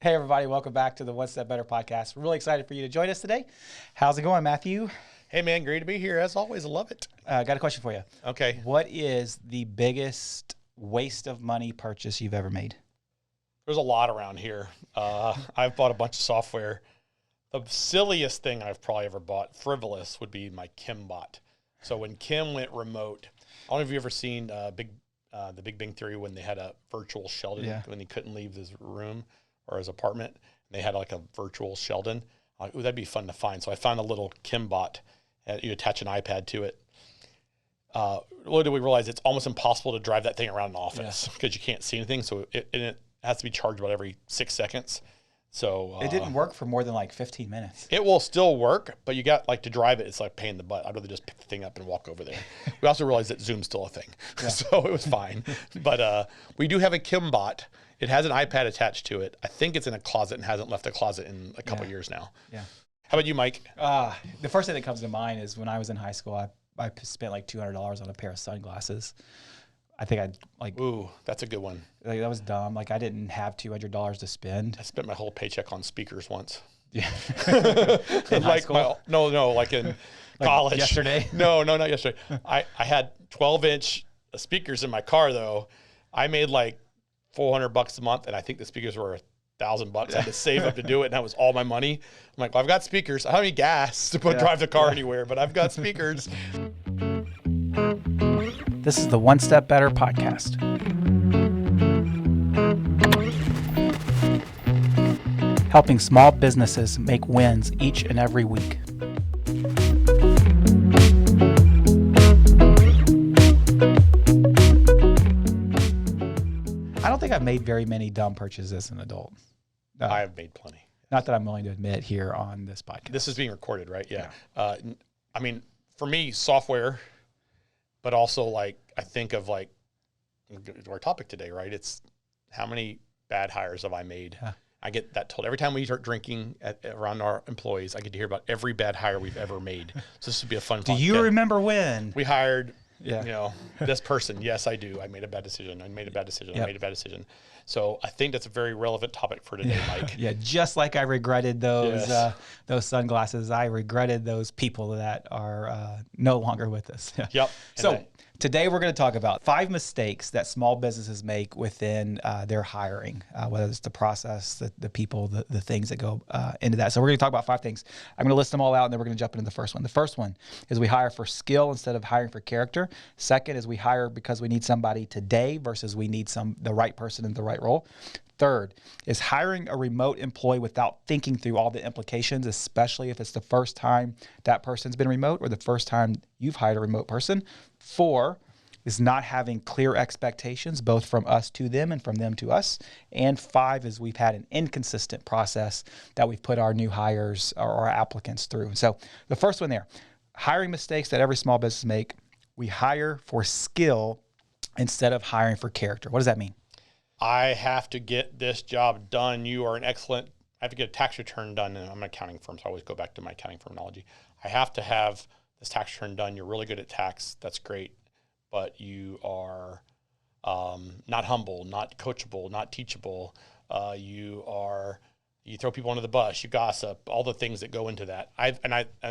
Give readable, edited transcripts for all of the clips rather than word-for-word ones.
Hey, everybody. Welcome back to the One Step Better podcast. We're really excited for you to join us today. How's it going, Matthew? Hey, man. Great to be here. As always, I love it. Got a question for you. Okay. What is the biggest waste of money purchase you've ever made? There's a lot around here. I've bought a bunch of software. The silliest thing I've probably ever bought, frivolous, would be my Kimbot. So when Kim went remote, I don't know if you've ever seen the Big Bang Theory when they had a virtual Sheldon when he couldn't leave his room or his apartment. And they had like a virtual Sheldon. Like, ooh, that'd be fun to find. So I found a little Kimbot. You attach an iPad to it. Little did we realize it's almost impossible to drive that thing around an office because you can't see anything. So it has to be charged about every 6 seconds. So it didn't work for more than like 15 minutes. It will still work, but you got like to drive it. It's like pain in the butt. I'd rather just pick the thing up and walk over there. We also realized that Zoom's still a thing, so it was fine. But we do have a Kimbot. It has an iPad attached to it. I think it's in a closet and hasn't left a closet in a couple years now. Yeah. How about you, Mike? The first thing that comes to mind is when I was in high school, I spent like $200 on a pair of sunglasses. I think I'd like. Ooh, that's a good one. Like, that was dumb. Like I didn't have $200 to spend. I spent my whole paycheck on speakers once. Yeah. In high school? Like in college. Yesterday? No, not yesterday. I had 12-inch speakers in my car though. I made like $400 a month, and I think the speakers were $1,000. I had to save up to do it, and that was all my money. I'm like, well, I've got speakers. I don't have any gas to drive the car anywhere, but I've got speakers. This is the One Step Better podcast. Helping small businesses make wins each and every week. I don't think I've made very many dumb purchases as an adult. I have made plenty. Not that I'm willing to admit here on this podcast. This is being recorded, right? Yeah. I mean, for me, software, but also like I think of like our topic today, right? It's how many bad hires have I made? Yeah. I get that told every time we start drinking around our employees. I get to hear about every bad hire we've ever made. So this would be a fun. Do you remember when we hired? This person? Yes, I do. I made a bad decision. I made a bad decision. Yep. I made a bad decision. So I think that's a very relevant topic for today, Mike. Yeah, just like I regretted those sunglasses, I regretted those people that are no longer with us. Yep. So today we're going to talk about 5 mistakes that small businesses make within their hiring, whether it's the process, the people, the things that go into that. So we're going to talk about 5 things. I'm going to list them all out, and then we're going to jump into the first one. The first one is we hire for skill instead of hiring for character. Second is we hire because we need somebody today versus we need the right person in the right role. Third is hiring a remote employee without thinking through all the implications, especially if it's the first time that person's been remote or the first time you've hired a remote person. 4 is not having clear expectations, both from us to them and from them to us. And 5 is we've had an inconsistent process that we've put our new hires or our applicants through. So the first one there, hiring mistakes that every small business make. We hire for skill instead of hiring for character. What does that mean? I have to get this job done. You are an excellent, I have to get a tax return done. And I'm an accounting firm, so I always go back to my accounting terminology. I have to have this tax return done. You're really good at tax. That's great. But you are not humble, not coachable, not teachable. You throw people under the bus, you gossip, all the things that go into that.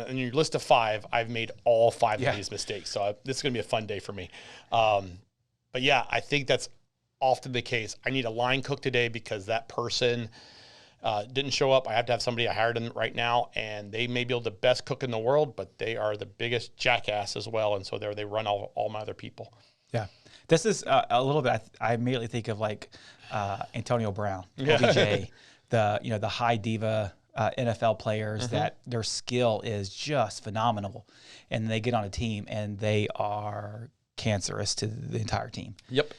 In your list of 5, I've made all 5 of these mistakes. So this is going to be a fun day for me. But yeah, I think that's often the case. I need a line cook today because that person didn't show up. I have to have somebody. I hired them right now, and they may be the best cook in the world, but they are the biggest jackass as well. And so they run all my other people. Yeah. This is a little bit, I immediately think of like Antonio Brown, OBJ, the high diva NFL players that their skill is just phenomenal. And they get on a team and they are cancerous to the entire team. Yep.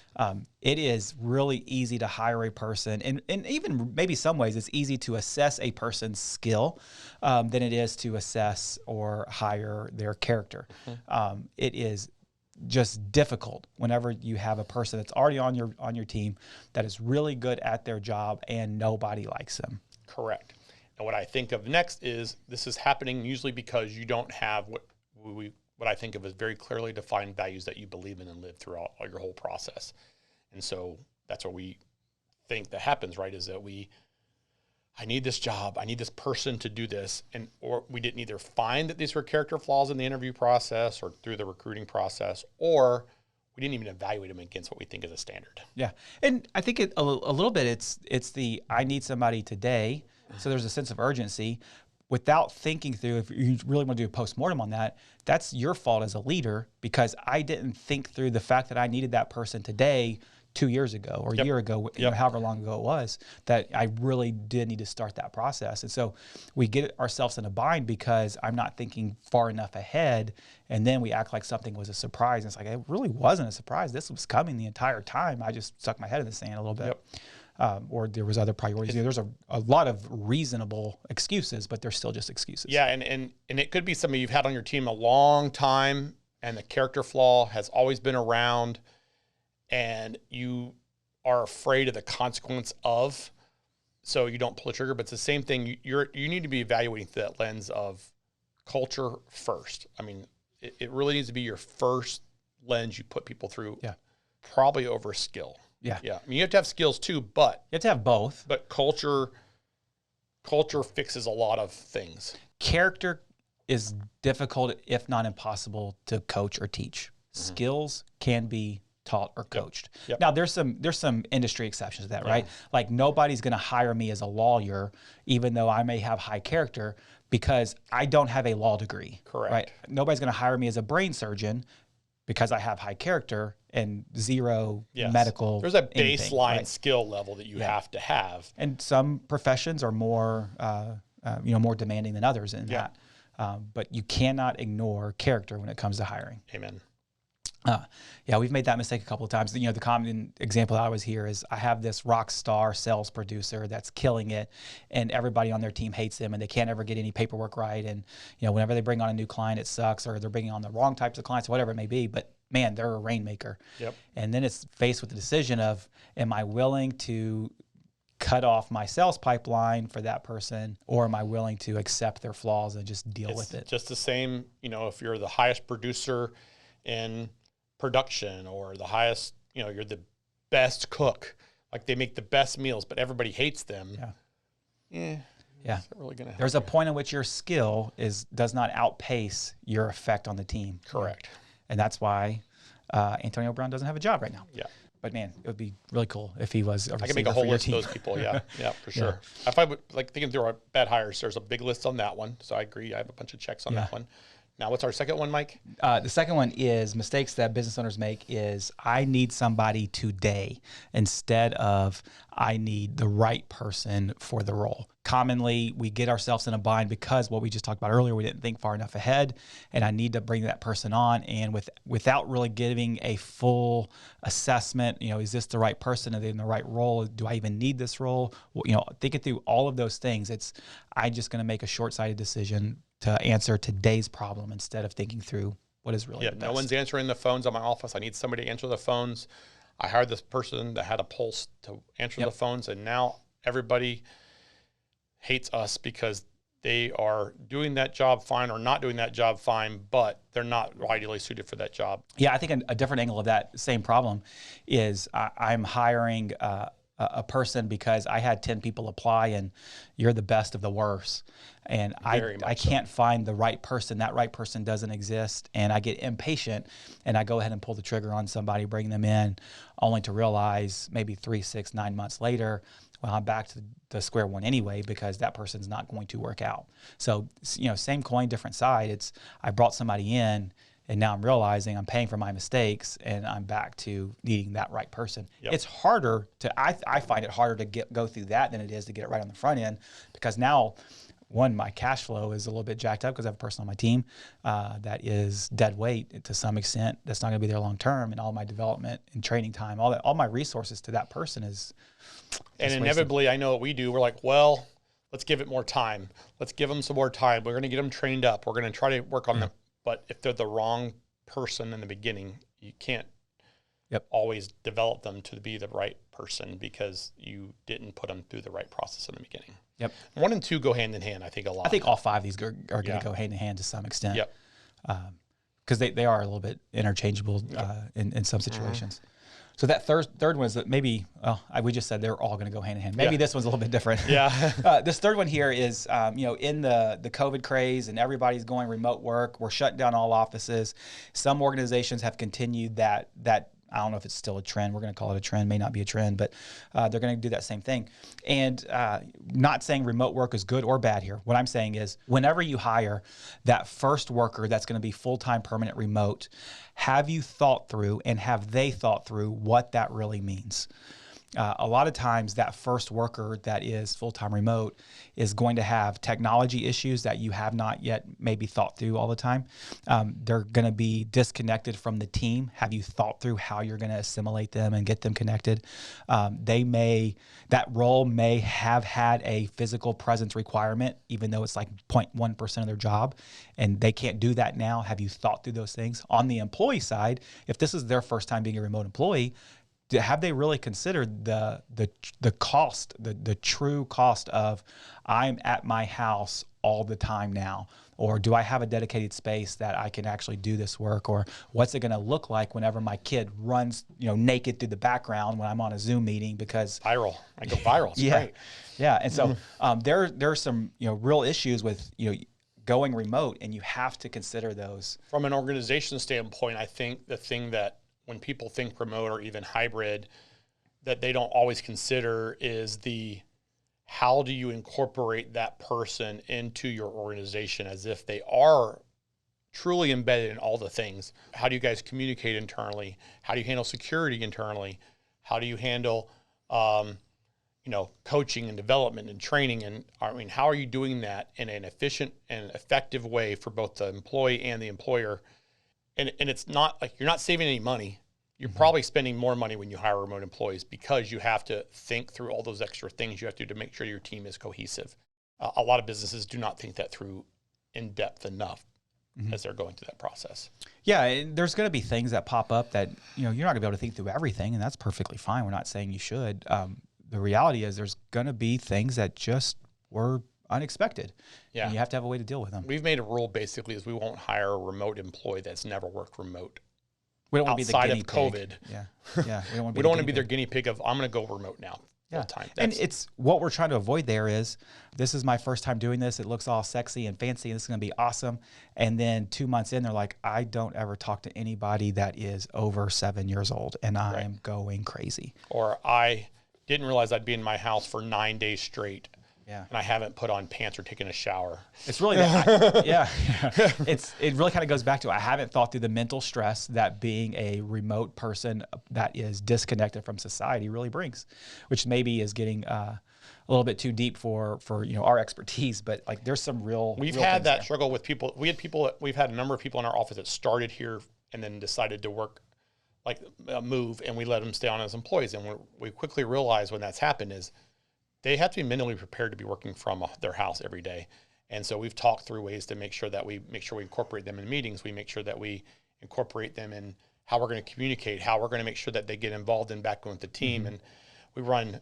It is really easy to hire a person, and even maybe some ways it's easy to assess a person's skill than it is to assess or hire their character. It is just difficult whenever you have a person that's already on your team that is really good at their job and nobody likes them. Correct. And what I think of next is this is happening usually because you don't have what I think of as very clearly defined values that you believe in and live throughout your whole process. And so that's what we think that happens, right, is that we I need this job. I need this person to do this. And or we didn't either find that these were character flaws in the interview process or through the recruiting process, or we didn't even evaluate them against what we think is a standard. Yeah. And I think a little bit it's the I need somebody today. So there's a sense of urgency without thinking through, if you really want to do a postmortem on that, that's your fault as a leader, because I didn't think through the fact that I needed that person today 2 years ago or a year ago, you know, however long ago it was, that I really did need to start that process. And so we get ourselves in a bind because I'm not thinking far enough ahead, and then we act like something was a surprise. And it's like, it really wasn't a surprise. This was coming the entire time. I just stuck my head in the sand a little bit. Or there was other priorities. You know, there's a lot of reasonable excuses, but they're still just excuses. Yeah, and it could be somebody you've had on your team a long time, and the character flaw has always been around, and you are afraid of the consequence of, so you don't pull the trigger. But it's the same thing. You need to be evaluating through that lens of culture first. I mean, it really needs to be your first lens you put people through. Yeah. Probably over skill. Yeah. Yeah. I mean, you have to have skills too, but You have to have both. But culture fixes a lot of things. Character is difficult, if not impossible, to coach or teach. Skills can be taught or coached. Yep. Now, there's some industry exceptions to that, right? Like, nobody's going to hire me as a lawyer, even though I may have high character, because I don't have a law degree. Correct. Right? Nobody's going to hire me as a brain surgeon because I have high character and zero medical. There's a anything, baseline right? skill level that you have to have. And some professions are more, more demanding than others in that. But you cannot ignore character when it comes to hiring. Amen. We've made that mistake a couple of times. You know, the common example I always hear is I have this rock star sales producer that's killing it, and everybody on their team hates them, and they can't ever get any paperwork right. And, you know, whenever they bring on a new client, it sucks, or they're bringing on the wrong types of clients, whatever it may be. But man, they're a rainmaker. Yep. And then it's faced with the decision of, am I willing to cut off my sales pipeline for that person, or am I willing to accept their flaws and just deal with it? Just the same, you know, if you're the highest producer in production, or the highest, you know, you're the best cook, like they make the best meals, but everybody hates them. Yeah. It's not really gonna help. There's a point at which your skill does not outpace your effect on the team. Correct. And that's why Antonio Brown doesn't have a job right now. Yeah. But man, it would be really cool if he was. I can make a whole list of those people. Yeah, for sure. If I would like thinking through our bad hires, there's a big list on that one. So I agree. I have a bunch of checks on that one. Now, what's our second one, Mike? The second one is mistakes that business owners make is I need somebody today instead of I need the right person for the role. Commonly, we get ourselves in a bind because what we just talked about earlier, we didn't think far enough ahead, and I need to bring that person on. And without really giving a full assessment, you know, is this the right person? Are they in the right role? Do I even need this role? Well, you know, thinking through all of those things, I'm just going to make a short-sighted decision to answer today's problem instead of thinking through what is really the best. No one's answering the phones at my office. I need somebody to answer the phones. I hired this person that had a pulse to answer the phones, and now everybody hates us because they are doing that job fine or not doing that job fine, but they're not ideally suited for that job. Yeah, I think a different angle of that same problem is I'm hiring a person because I had 10 people apply and you're the best of the worst. And I can't find the right person. That right person doesn't exist. And I get impatient and I go ahead and pull the trigger on somebody, bring them in, only to realize maybe 3, 6, 9 months later, well, I'm back to square one anyway, because that person's not going to work out. So, you know, same coin, different side. I brought somebody in, and now I'm realizing I'm paying for my mistakes, and I'm back to needing that right person. Yep. It's harder I find it harder to go through that than it is to get it right on the front end, because now, one, my cash flow is a little bit jacked up because I have a person on my team that is dead weight to some extent. That's not going to be there long term, and all my development and training time, all my resources to that person is. And inevitably, wasted. I know what we do. We're like, well, let's give it more time. Let's give them some more time. We're going to get them trained up. We're going to try to work on them. But if they're the wrong person in the beginning, you can't always develop them to be the right person because you didn't put them through the right process in the beginning. Yep. 1 and 2 go hand in hand, I think, a lot. I think all 5 of these are going to go hand in hand to some extent. Yep. Because they are a little bit interchangeable in some situations. So that third one is that maybe, we just said they're all going to go hand in hand. Maybe this one's a little bit different. Yeah. This third one here is, in the COVID craze and everybody's going remote work, we're shutting down all offices. Some organizations have continued that I don't know if it's still a trend. We're going to call it a trend, may not be a trend, but they're going to do that same thing. And not saying remote work is good or bad here. What I'm saying is whenever you hire that first worker that's going to be full-time permanent remote, have you thought through and have they thought through what that really means? A lot of times that first worker that is full-time remote is going to have technology issues that you have not yet maybe thought through all the time. They're going to be disconnected from the team. Have you thought through how you're going to assimilate them and get them connected? That role may have had a physical presence requirement, even though it's like 0.1% of their job, and they can't do that now. Have you thought through those things? On the employee side, if this is their first time being a remote employee, have they really considered the cost, the true cost of I'm at my house all the time now? Or do I have a dedicated space that I can actually do this work? Or what's it going to look like whenever my kid runs, naked through the background when I'm on a Zoom meeting because viral. I go viral. It's yeah, great. yeah. And so there's some real issues with going remote, and you have to consider those. From an organization standpoint, I think the thing that when people think remote or even hybrid, that they don't always consider is how do you incorporate that person into your organization as if they are truly embedded in all the things. How do you guys communicate internally? How do you handle security internally? How do you handle, coaching and development and training? And how are you doing that in an efficient and effective way for both the employee and the employer? And it's not like you're not saving any money. You're probably spending more money when you hire remote employees because you have to think through all those extra things you have to do to make sure your team is cohesive. A lot of businesses do not think that through in depth enough as they're going through that process. Yeah, and there's going to be things that pop up that you're not going to be able to think through everything, and that's perfectly fine. We're not saying you should. The reality is there's going to be things that just were unexpected. Yeah. And you have to have a way to deal with them. We've made a rule basically is we won't hire a remote employee that's never worked remote. We don't want to be the guinea pig. Outside of COVID. Yeah. We don't want to be their guinea pig of, I'm going to go remote now. Yeah. Time. And it's what we're trying to avoid there is, this is my first time doing this. It looks all sexy and fancy, and this is going to be awesome. And then 2 months in, they're like, I don't ever talk to anybody that is over 7 years old, and I'm going crazy. Or I didn't realize I'd be in my house for 9 days straight. Yeah. And I haven't put on pants or taken a shower. It's really that. It really kind of goes back to, I haven't thought through the mental stress that being a remote person that is disconnected from society really brings, which maybe is getting a little bit too deep for our expertise. But like, there's some real. We've had that struggle with people. We've had a number of people in our office that started here and then decided to work, move, and we let them stay on as employees. And we quickly realized when that's happened is, they have to be mentally prepared to be working from their house every day. And so we've talked through ways to make sure we incorporate them in meetings. We make sure that we incorporate them in how we're going to communicate, how we're going to make sure that they get involved in back with the team. And we run,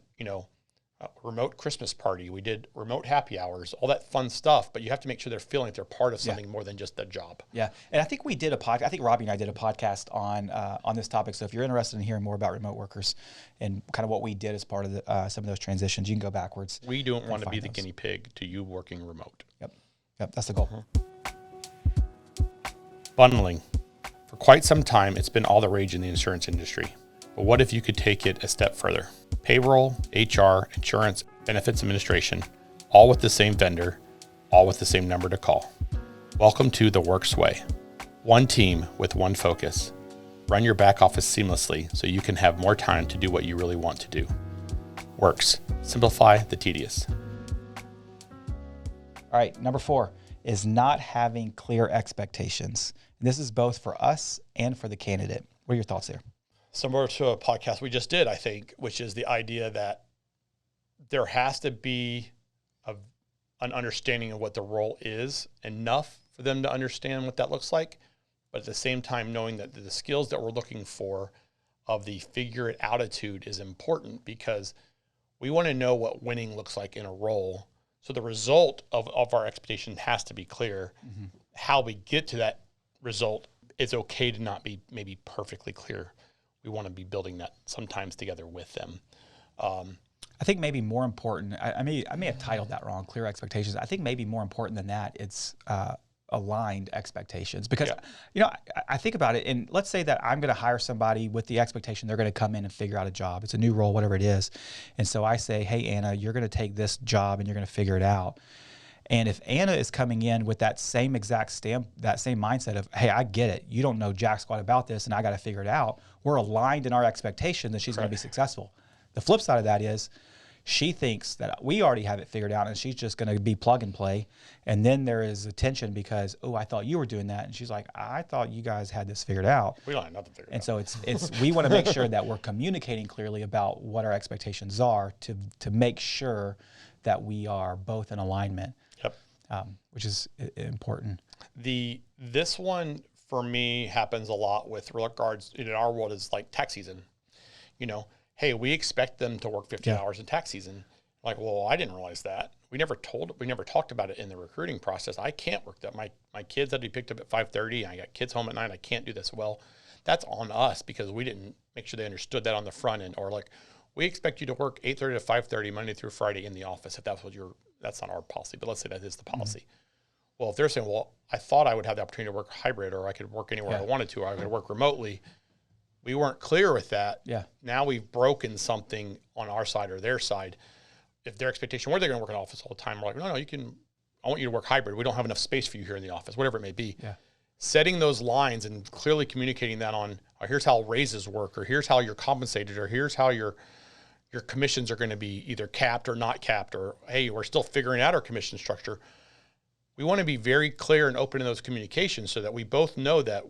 a remote Christmas party. We did remote happy hours, all that fun stuff, but you have to make sure they're feeling like they're part of something more than just a job. Yeah. And I think we did I think Robbie and I did a podcast on this topic. So if you're interested in hearing more about remote workers and kind of what we did as part of some of those transitions, you can go backwards. We don't want to be the guinea pig to you working remote. Yep. That's the goal. Bundling. For quite some time, it's been all the rage in the insurance industry. But what if you could take it a step further? Payroll, HR, insurance, benefits administration, all with the same vendor, all with the same number to call. Welcome to The Works Way. One team with one focus. Run your back office seamlessly so you can have more time to do what you really want to do. Works. Simplify the tedious. All right, number 4 is not having clear expectations. And this is both for us and for the candidate. What are your thoughts there? Similar to a podcast we just did, I think, which is the idea that there has to be an understanding of what the role is enough for them to understand what that looks like. But at the same time, knowing that the skills that we're looking for of the figure it attitude is important because we want to know what winning looks like in a role. So the result of our expectation has to be clear. How we get to that result, it's okay to not be maybe perfectly clear. we want to be building that sometimes together with them. I think maybe more important, I may have titled that wrong, clear expectations. I think maybe more important than that, it's aligned expectations. Because, you know, I think about it, and let's say that I'm going to hire somebody with the expectation they're going to come in and figure out a job. It's a new role, whatever it is. And so I say, hey, Anna, you're going to take this job and you're going to figure it out. And if Anna is coming in with that same exact stamp, that same mindset of, hey, I get it, you don't know jack squat about this and I got to figure it out, we're aligned in our expectation that she's going to be successful. The flip side of that is she thinks that we already have it figured out and she's just going to be plug and play. And then there is a tension because, oh, I thought you were doing that. And she's like, I thought you guys had this figured out. We don't have nothing figured out. And so it's we want to make sure that we're communicating clearly about what our expectations are to make sure that we are both in alignment. Yep. Which is important. This one for me happens a lot with regards in our world is like tax season. You know, hey, we expect them to work 50 hours in tax season. Like, well, I didn't realize that. We never talked about it in the recruiting process. I can't work that. My kids had to be picked up at 5:30. I got kids home at 9. I can't do this. Well, that's on us because we didn't make sure they understood that on the front end. Or like, we expect you to work 8:30 to 5:30 Monday through Friday in the office. If that's what that's not our policy, but let's say that is the policy. Mm-hmm. Well, if they're saying, well, I thought I would have the opportunity to work hybrid, or I could work anywhere I wanted to, or I could work remotely. We weren't clear with that. Yeah. Now we've broken something on our side or their side. If their expectation were they're going to work in the office all the time, we're like, no, I want you to work hybrid. We don't have enough space for you here in the office, whatever it may be. Yeah. Setting those lines and clearly communicating that on, here's how raises work, or here's how you're compensated, or here's how your commissions are going to be either capped or not capped, or, hey, we're still figuring out our commission structure. We want to be very clear and open in those communications so that we both know that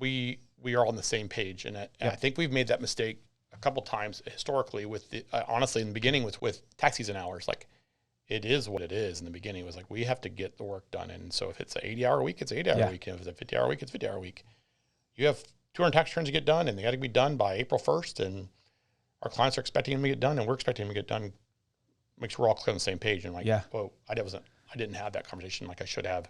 we are on the same page. And I think we've made that mistake a couple times historically with honestly in the beginning with tax season hours. Like, it is what it is. In the beginning, it was like, we have to get the work done. And so if it's an 80-hour week, it's an 80-hour week. And if it's a 50-hour week, it's a 50-hour week. You have 200 tax returns to get done, and they got to be done by April 1st. And our clients are expecting them to get done, and we're expecting them to get done. Make sure we're all clear on the same page. And like, whoa, I didn't have that conversation like I should have.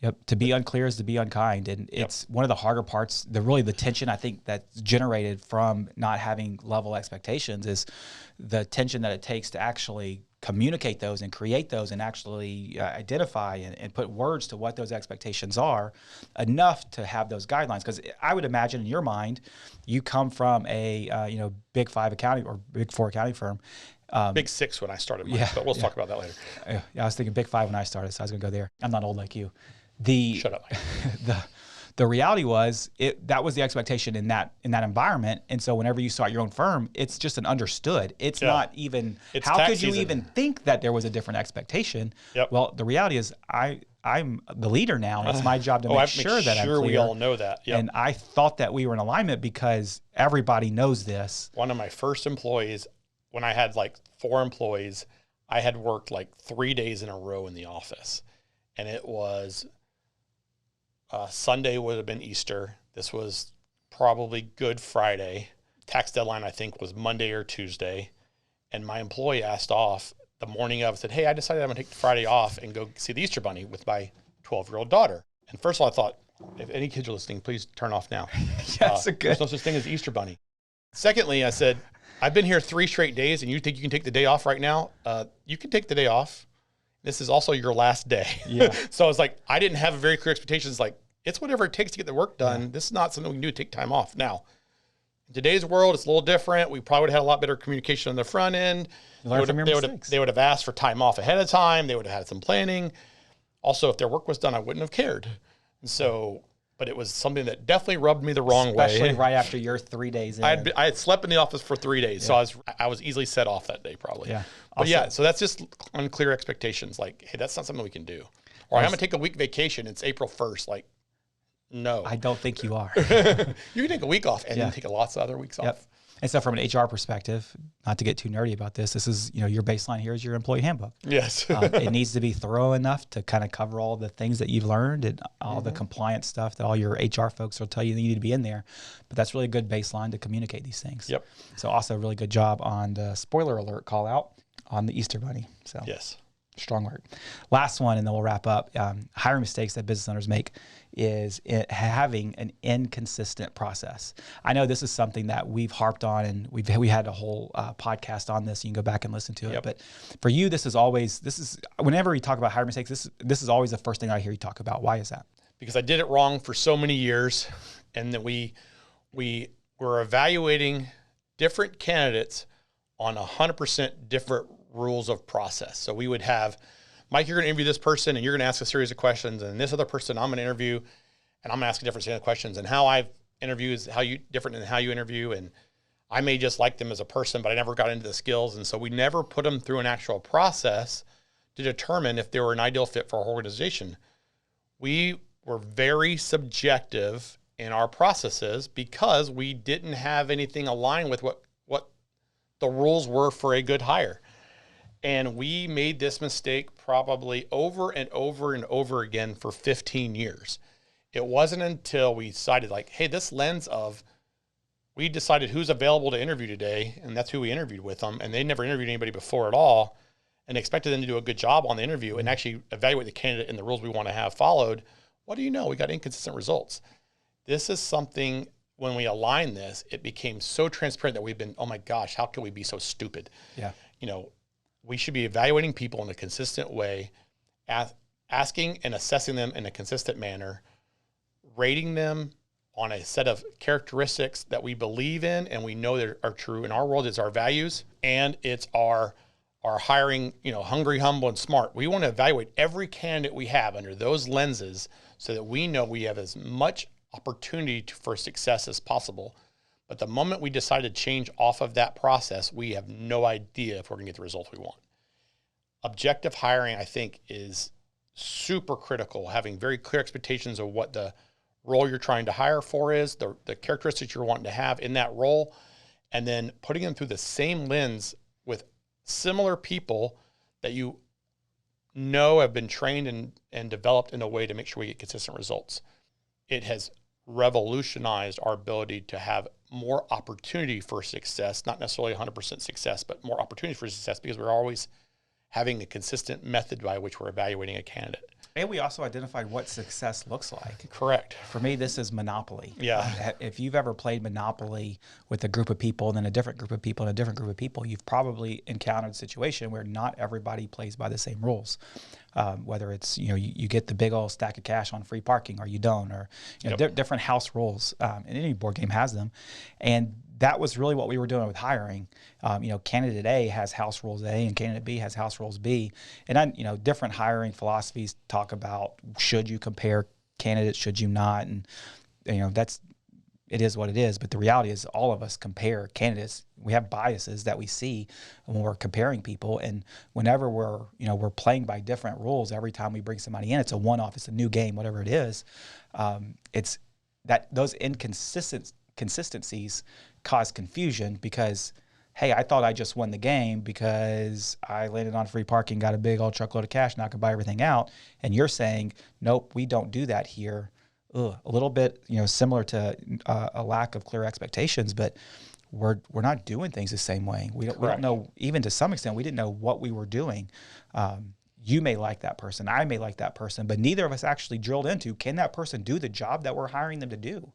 Yep. To be unclear is to be unkind. And it's one of the harder parts, the tension I think that's generated from not having level expectations is the tension that it takes to actually communicate those and create those and actually identify and put words to what those expectations are enough to have those guidelines. Because I would imagine in your mind, you come from a Big 5 accounting or Big 4 accounting firm. Big 6 when I started mine, but we'll talk about that later. Yeah, I was thinking Big 5 when I started, so I was going to go there. I'm not old like you. Shut up. The reality was that was the expectation in that environment, and so whenever you start your own firm, it's just an understood. It's not even. It's how could you even think that there was a different expectation? Yep. Well, the reality is I'm the leader now, and it's my job to make sure that I'm clear. We all know that. Yep. And I thought that we were in alignment because everybody knows this. One of my first employees, when I had like 4 employees, I had worked like 3 days in a row in the office, and it was. Sunday would have been Easter. This was probably Good Friday. Tax deadline, I think, was Monday or Tuesday. And my employee asked off the morning of, said, hey, I decided I'm going to take the Friday off and go see the Easter Bunny with my 12-year-old daughter. And first of all, I thought, if any kids are listening, please turn off now. That's there's no such thing as the Easter Bunny. Secondly, I said, I've been here 3 straight days, and you think you can take the day off right now? You can take the day off. This is also your last day. Yeah. So I was like, I didn't have very clear expectations. Like, it's whatever it takes to get the work done. Yeah. This is not something we can do to take time off. Now, in today's world, it's a little different. We probably would have had a lot better communication on the front end. They would have asked for time off ahead of time. They would have had some planning. Also, if their work was done, I wouldn't have cared. And so, but it was something that definitely rubbed me the wrong way. Especially right after your 3 days in. I had slept in the office for 3 days, so I was easily set off that day probably. Yeah. But so that's just unclear expectations. Like, hey, that's not something we can do. Or I'm going to take a week vacation. It's April 1st. Like, no. I don't think you are. You can take a week off and then take lots of other weeks off. And so from an HR perspective, not to get too nerdy about this is, your baseline here is your employee handbook. Yes. It needs to be thorough enough to kind of cover all the things that you've learned and all the compliance stuff that all your HR folks will tell you that you need to be in there. But that's really a good baseline to communicate these things. Yep. So also a really good job on the spoiler alert call out on the Easter Bunny. So yes. Strong word. Last one, and then we'll wrap up. Hiring mistakes that business owners make is having an inconsistent process. I know this is something that we've harped on, and we had a whole podcast on this. You can go back and listen to it. But for you, this is whenever you talk about hiring mistakes, this is always the first thing I hear you talk about. Why is that? Because I did it wrong for so many years, and that we were evaluating different candidates on 100% different rules of process. So we would have, Mike, you're going to interview this person and you're going to ask a series of questions, and this other person I'm going to interview and I'm going to ask a different set of questions, and how I interview is different than how you interview. And I may just like them as a person, but I never got into the skills. And so we never put them through an actual process to determine if they were an ideal fit for our organization. We were very subjective in our processes because we didn't have anything aligned with what the rules were for a good hire. And we made this mistake probably over and over and over again for 15 years. It wasn't until we decided, like, hey, this lens of, we decided who's available to interview today, and that's who we interviewed with them, and they never interviewed anybody before at all, and expected them to do a good job on the interview and actually evaluate the candidate and the rules we want to have followed. What do you know? We got inconsistent results. This is something, when we align this, it became so transparent that we've been, oh my gosh, how can we be so stupid? Yeah. We should be evaluating people in a consistent way, asking and assessing them in a consistent manner, rating them on a set of characteristics that we believe in and we know that are true in our world. It's our values, and it's our hiring, hungry, humble, and smart. We want to evaluate every candidate we have under those lenses so that we know we have as much opportunity for success as possible. But the moment we decide to change off of that process, we have no idea if we're going to get the results we want. Objective hiring, I think, is super critical. Having very clear expectations of what the role you're trying to hire for is, the characteristics you're wanting to have in that role, and then putting them through the same lens with similar people that you know have been trained and developed in a way to make sure we get consistent results. It has revolutionized our ability to have more opportunity for success, not necessarily 100% success, but more opportunity for success, because we're always having a consistent method by which we're evaluating a candidate. And we also identified what success looks like. Correct. For me, this is Monopoly. Yeah. If you've ever played Monopoly with a group of people, then a different group of people and a different group of people, you've probably encountered a situation where not everybody plays by the same rules. Whether it's, you get the big old stack of cash on free parking, or you don't, or different house rules. And any board game has them. And that was really what we were doing with hiring. Candidate A has house rules A and candidate B has house rules B. And then, different hiring philosophies talk about, should you compare candidates, should you not? And, it is what it is. But the reality is all of us compare candidates. We have biases that we see when we're comparing people. And whenever we're playing by different rules, every time we bring somebody in, it's a one-off, it's a new game, whatever it is. It's that those inconsistencies cause confusion because, hey, I thought I just won the game because I landed on free parking, got a big old truckload of cash, now I can buy everything out. And you're saying, nope, we don't do that here. A little bit, similar to a lack of clear expectations, but we're not doing things the same way. We don't know, even to some extent, we didn't know what we were doing. You may like that person, I may like that person, but neither of us actually drilled into, can that person do the job that we're hiring them to do?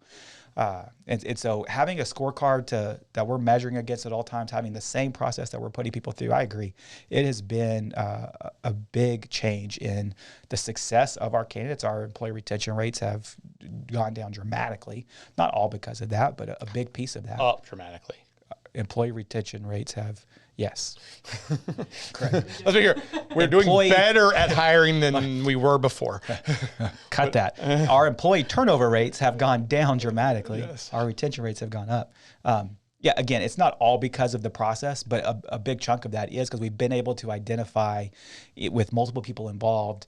And so having a scorecard that we're measuring against at all times, having the same process that we're putting people through, I agree. It has been a big change in the success of our candidates. Our employee retention rates have gone down dramatically. Not all because of that, but a big piece of that. Up dramatically. Employee retention rates have, yes. Correct. Let's be here. We're doing better at hiring than we were before. Cut that. Our employee turnover rates have gone down dramatically. Yes. Our retention rates have gone up. Again, it's not all because of the process, but a big chunk of that is because we've been able to identify with multiple people involved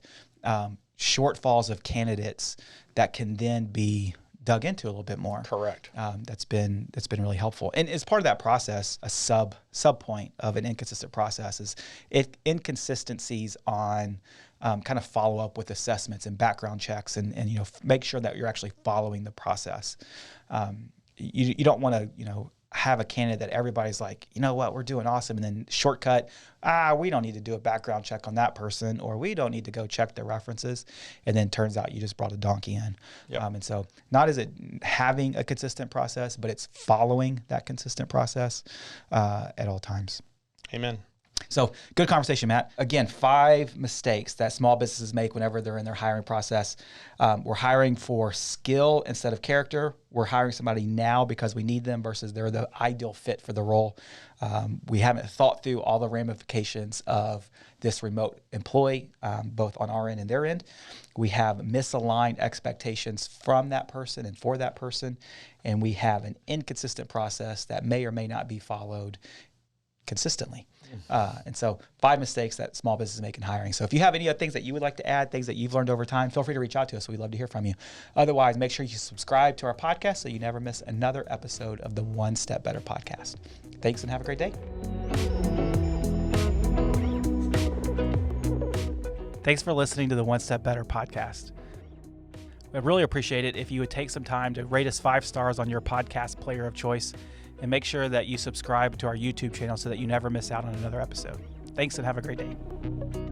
shortfalls of candidates that can then be dug into a little bit more. Correct. That's been really helpful. And as part of that process, a sub point of an inconsistent process is inconsistencies on kind of follow up with assessments and background checks and make sure that you're actually following the process. You don't want to have a candidate that everybody's like, you know what, we're doing awesome. And then shortcut, we don't need to do a background check on that person, or we don't need to go check their references. And then turns out you just brought a donkey in. Yep. And so not is it having a consistent process, but it's following that consistent process at all times. Amen. So good conversation, Matt. Again, 5 mistakes that small businesses make whenever they're in their hiring process. We're hiring for skill instead of character. We're hiring somebody now because we need them versus they're the ideal fit for the role. We haven't thought through all the ramifications of this remote employee, both on our end and their end. We have misaligned expectations from that person and for that person. And we have an inconsistent process that may or may not be followed consistently. And so 5 mistakes that small businesses make in hiring. So if you have any other things that you would like to add, things that you've learned over time, feel free to reach out to us. We'd love to hear from you. Otherwise, make sure you subscribe to our podcast so you never miss another episode of the One Step Better podcast. Thanks and have a great day. Thanks for listening to the One Step Better podcast. I'd really appreciate it if you would take some time to rate us 5 stars on your podcast player of choice, and make sure that you subscribe to our YouTube channel so that you never miss out on another episode. Thanks and have a great day.